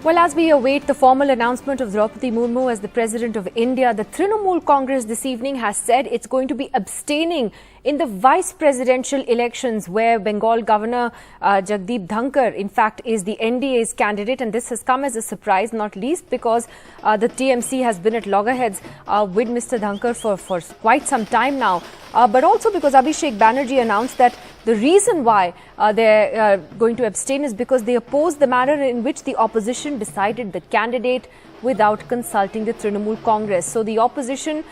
Well, as we await the formal announcement of Draupadi Murmu as the President of India, the Trinamool Congress this evening has said it's going to be abstaining in the vice presidential elections where Bengal Governor Jagdeep Dhankar, in fact, is the NDA's candidate. And this has come as a surprise, not least because the TMC has been at loggerheads with Mr. Dhankar for quite some time now. But also because Abhishek Banerjee announced that the reason why they're going to abstain is because they oppose the manner in which the opposition decided the candidate without consulting the Trinamool Congress. So the opposition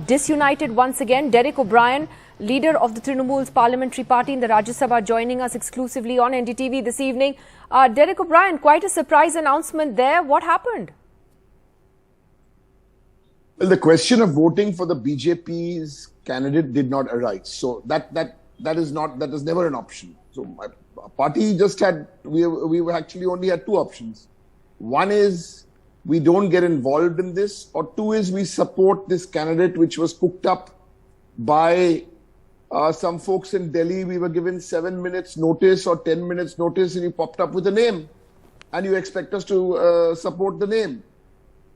disunited once again. Derek O'Brien, leader of the Trinamool's parliamentary party in the Rajya Sabha, joining us exclusively on NDTV this evening. Derek O'Brien, quite a surprise announcement there. What happened? Well, the question of voting for the BJP's candidate did not arise. So that is never an option. So my party just had, we actually only had two options. One is we don't get involved in this, or two is we support this candidate which was cooked up by some folks in Delhi. We were given 7 minutes notice or 10 minutes notice and you popped up with a name and you expect us to support the name.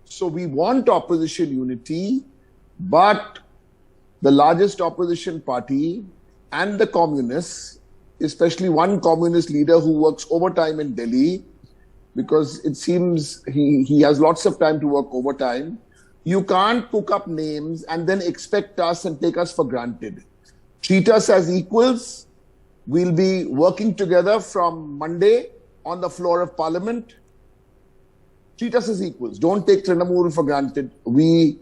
So we want opposition unity, but the largest opposition party and the communists, especially one communist leader who works overtime in Delhi, because it seems he has lots of time to work overtime. You can't cook up names and then expect us and take us for granted. Treat us as equals. We'll be working together from Monday on the floor of Parliament. Treat us as equals. Don't take Trinamool for granted. We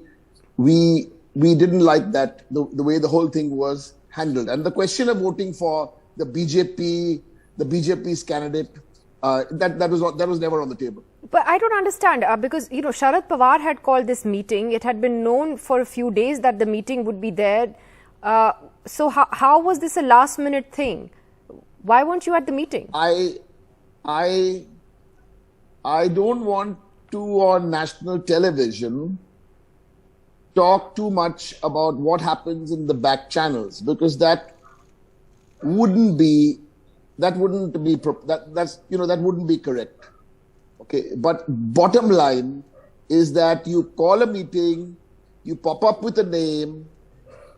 didn't like that, the way the whole thing was handled. And the question of voting for the BJP's candidate, that was never on the table. But I don't understand because, you know, Sharad Pawar had called this meeting. It had been known for a few days that the meeting would be there. So how was this a last minute thing? Why weren't you at the meeting? I don't want to, on national television, talk too much about what happens in the back channels, because that wouldn't be correct. Okay, but bottom line is that you call a meeting, you pop up with a name,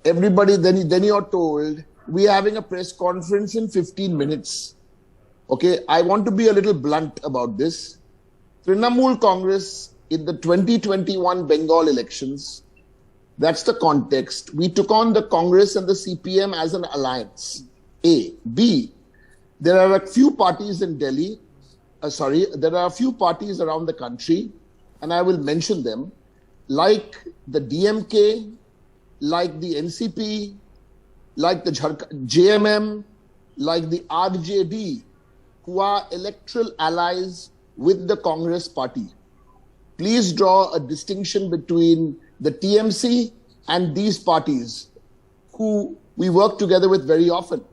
everybody, then you're told we're having a press conference in 15 minutes. Okay, I want to be a little blunt about this. Trinamool Congress in the 2021 Bengal elections, that's the context. We took on the Congress and the CPM as an alliance. A. B. There are a few parties in Delhi, there are a few parties around the country, and I will mention them, like the DMK, like the NCP, like the JMM, like the RJD, who are electoral allies with the Congress party. Please draw a distinction between the TMC and these parties, who we work together with very often.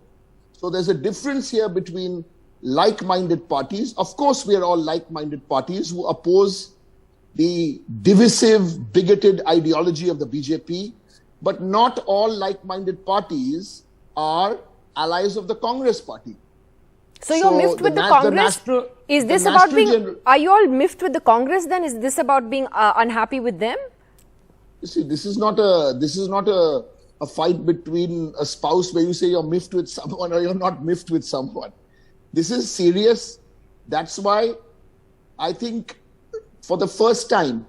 So there's a difference here between like-minded parties. Of course, we are all like-minded parties who oppose the divisive, bigoted ideology of the BJP, but not all like-minded parties are allies of the Congress party. So you're miffed with the Congress? Is this about being, are you all miffed with the Congress then? Is this about being unhappy with them? You see, this is not a fight between a spouse where you say you're miffed with someone or you're not miffed with someone. This is serious. That's why I think for the first time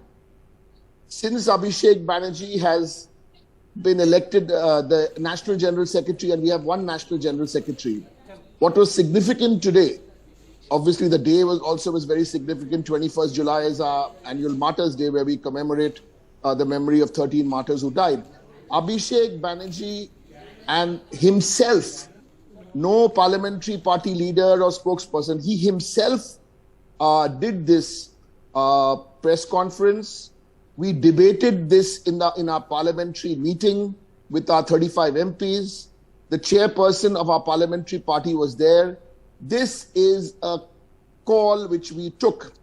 since Abhishek Banerjee has been elected the National General Secretary, and we have one National General Secretary, what was significant today, obviously the day was very significant. 21st July is our annual Martyrs Day, where we commemorate the memory of 13 martyrs who died. Abhishek Banerjee and himself, no parliamentary party leader or spokesperson, he himself did this press conference. We debated this in our parliamentary meeting with our 35 MPs. The chairperson of our parliamentary party was there. This is a call which we took.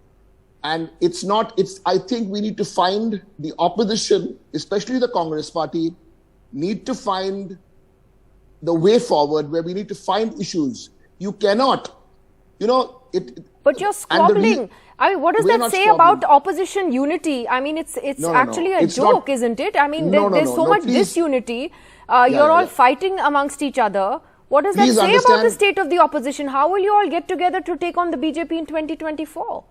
And I think we need to find the opposition, especially the Congress party, need to find the way forward where we need to find issues. You cannot, But you're squabbling. I mean, what does that say about opposition unity? I mean, it's actually a joke, isn't it? I mean, there's so much disunity. You're all fighting amongst each other. What does that say about the state of the opposition? How will you all get together to take on the BJP in 2024?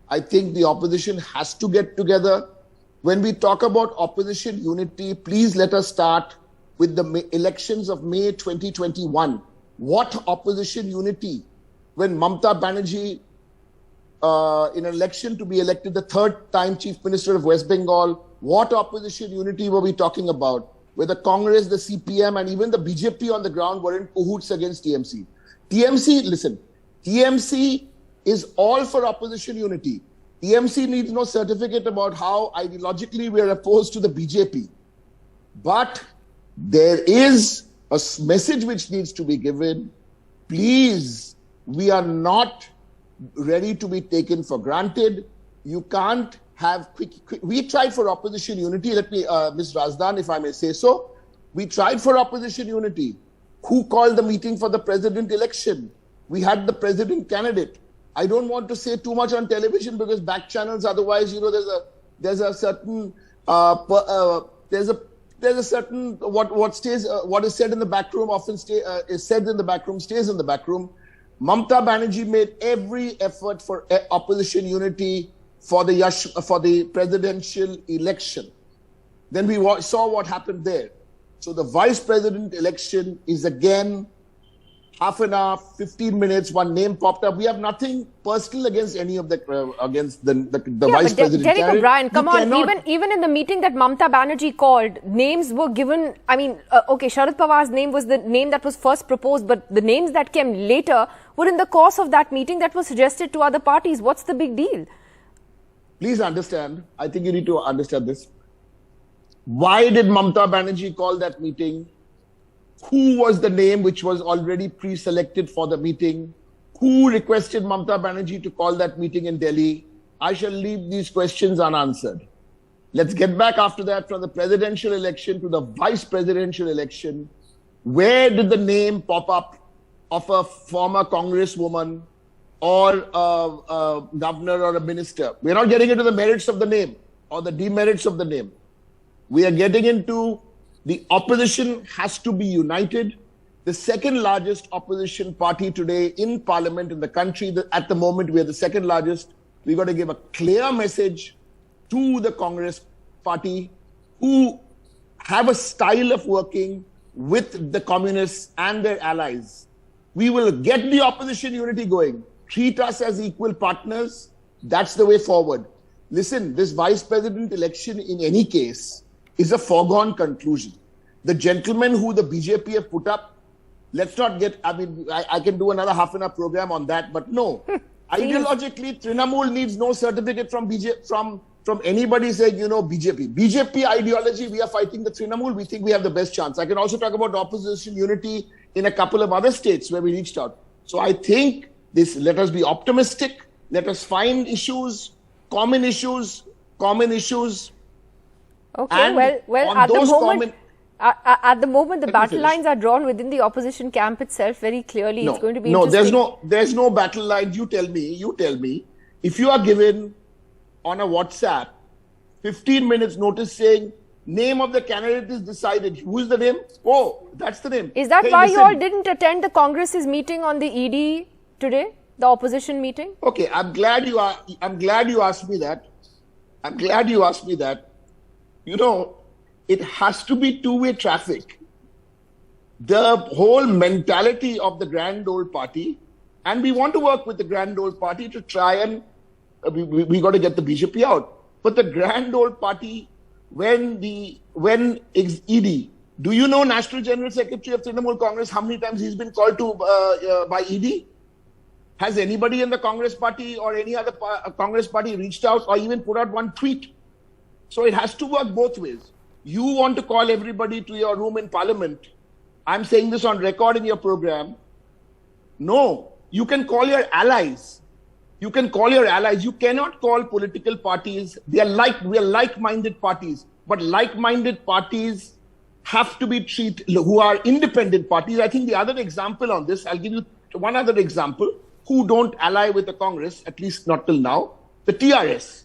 I think the opposition has to get together. When we talk about opposition unity, please let us start with the elections of May 2021. What opposition unity? When Mamata Banerjee, in an election to be elected the third time Chief Minister of West Bengal, what opposition unity were we talking about? Where the Congress, the CPM and even the BJP on the ground were in cahoots against TMC. TMC is all for opposition unity. TMC needs no certificate about how ideologically we are opposed to the BJP. But there is a message which needs to be given. Please, we are not ready to be taken for granted. You can't have quick. We tried for opposition unity. Let me, Ms. Razdan, if I may say so. We tried for opposition unity. Who called the meeting for the president election? We had the president candidate. I don't want to say too much on television because back channels. Otherwise, you know, there's a certain what is said in the back room often is said in the back room stays in the back room. Mamata Banerjee made every effort for opposition unity for the presidential election. Then we saw what happened there. So the vice president election is again half an hour, 15 minutes, one name popped up. We have nothing personal against any of the vice president. Derek O'Brien, come on. Even in the meeting that Mamata Banerjee called, names were given. I mean, okay, Sharad Pawar's name was the name that was first proposed, but the names that came later were in the course of that meeting that was suggested to other parties. What's the big deal? Please understand. I think you need to understand this. Why did Mamata Banerjee call that meeting? Who was the name which was already pre-selected for the meeting? Who requested Mamata Banerjee to call that meeting in Delhi? I shall leave these questions unanswered. Let's get back after that from the presidential election to the vice presidential election. Where did the name pop up of a former congresswoman or a governor or a minister? We're not getting into the merits of the name or the demerits of the name. We are getting into the opposition has to be united. The second largest opposition party today in parliament in the country, at the moment we are the second largest. We've got to give a clear message to the Congress party who have a style of working with the communists and their allies. We will get the opposition unity going. Treat us as equal partners. That's the way forward. Listen, this vice president election in any case is a foregone conclusion. The gentlemen who the BJP have put up, let's not get, I mean, I can do another half an hour program on that, but no. Ideologically, Trinamool needs no certificate from from anybody saying, you know, BJP. BJP ideology, we are fighting the Trinamool. We think we have the best chance. I can also talk about opposition unity in a couple of other states where we reached out. So I think let us be optimistic. Let us find issues, common issues. Okay, and well, at the moment, the battle lines are drawn within the opposition camp itself very clearly. It's going to be interesting. There's no battle lines. You tell me. If you are given on a WhatsApp 15 minutes notice saying name of the candidate is decided, who is the name? Oh, that's the name. Is that why you all didn't attend the Congress's meeting on the ED today, the opposition meeting? Okay, I'm glad you asked me that. You know, it has to be two-way traffic. The whole mentality of the grand old party, and we want to work with the grand old party to try and we got to get the BJP out. But the grand old party, when ED, do you know National General Secretary of Trinamool Congress, how many times he's been called to by ED? Has anybody in the Congress party or any other Congress party reached out or even put out one tweet? So it has to work both ways. You want to call everybody to your room in Parliament. I'm saying this on record in your program. No, you can call your allies. You cannot call political parties. We are like-minded parties. But like-minded parties have to be treated, who are independent parties. I think the other example on this, I'll give you one other example. who don't ally with the Congress, at least not till now. The TRS,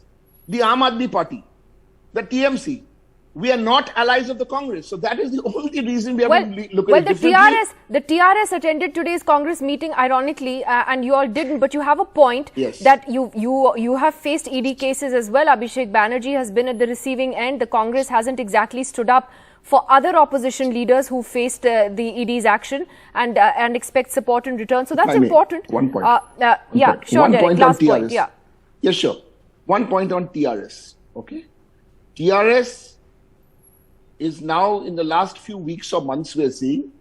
the Aam Aadmi Party, the TMC. We are not allies of the Congress. So that is the only reason we have to look at it differently. The TRS attended today's Congress meeting, ironically, and you all didn't, but you have a point that you have faced ED cases as well. Abhishek Banerjee has been at the receiving end. The Congress hasn't exactly stood up for other opposition leaders who faced the ED's action and expect support in return. So that's important. One point. Sure, one Derek. point Last on TRS. point. Yeah, sure. 1 point on TRS. Okay. TRS is now in the last few weeks or months we are seeing,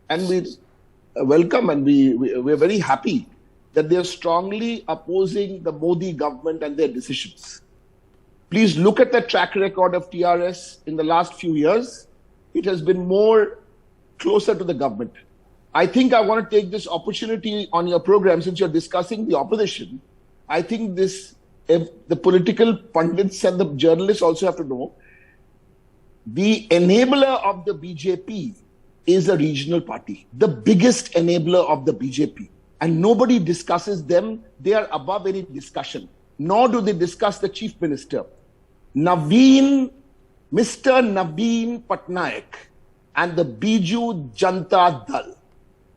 and we welcome and we're very happy that they are strongly opposing the Modi government and their decisions. Please look at the track record of TRS in the last few years. It has been more closer to the government. I think I want to take this opportunity on your program, since you're discussing the opposition. I think the political pundits and the journalists also have to know, the enabler of the BJP is a regional party, the biggest enabler of the BJP. And nobody discusses them. They are above any discussion. Nor do they discuss the chief minister. Mr. Naveen Patnaik and the Biju Janata Dal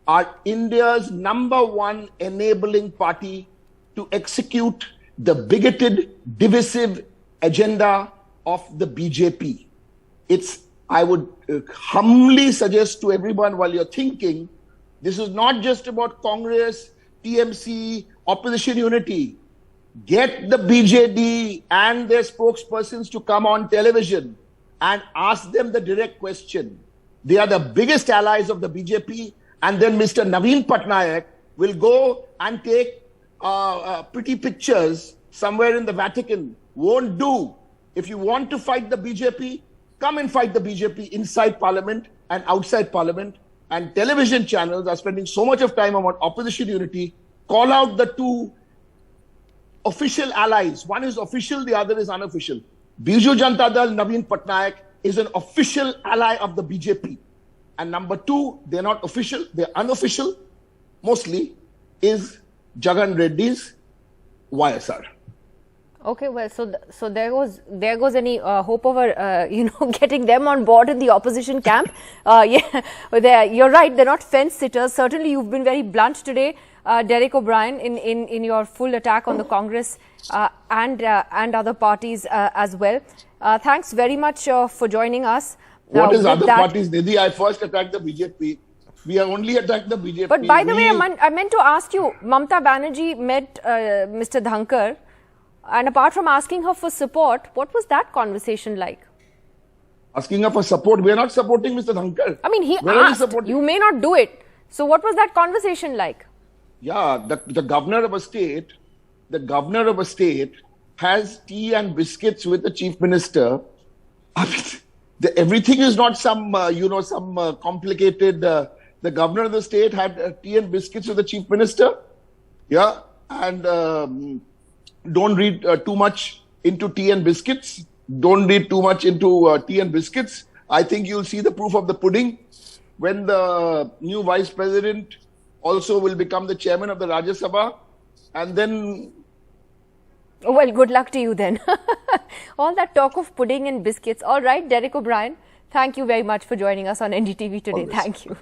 are India's #1 enabling party to execute the bigoted, divisive agenda of the BJP. I would humbly suggest to everyone, while you're thinking, this is not just about Congress, TMC, opposition unity. Get the BJD and their spokespersons to come on television and ask them the direct question. They are the biggest allies of the BJP, and then Mr. Naveen Patnaik will go and take pretty pictures somewhere in the Vatican. Won't do. If you want to fight the BJP, come and fight the BJP inside Parliament and outside Parliament. And television channels are spending so much of time on opposition unity. Call out the two official allies. One is official, the other is unofficial. Biju Janata Dal, Naveen Patnaik is an official ally of the BJP. And number two, they're not official, they're unofficial, mostly, is Jagan Reddy's YSR. Okay, well, so there goes any hope over getting them on board in the opposition camp. You're right, they're not fence sitters. Certainly, you've been very blunt today, Derek O'Brien, in your full attack on the Congress and other parties as well. Thanks very much for joining us. What is other parties, Nidhi? I first attacked the BJP. We have only attacked the BJP. But by the way, I meant to ask you, Mamata Banerjee met Mr. Dhankar. And apart from asking her for support, what was that conversation like? Asking her for support? We are not supporting Mr. Dhankar. I mean, he asked, you may not do it. So what was that conversation like? Yeah, the governor of a state, has tea and biscuits with the chief minister. I mean, everything is not some complicated. The governor of the state had tea and biscuits with the chief minister. Yeah, and don't read too much into tea and biscuits. Don't read too much into tea and biscuits. I think you'll see the proof of the pudding when the new vice president also will become the chairman of the Rajya Sabha. And then... Well, good luck to you then. All that talk of pudding and biscuits. All right, Derek O'Brien, thank you very much for joining us on NDTV today. Always. Thank you.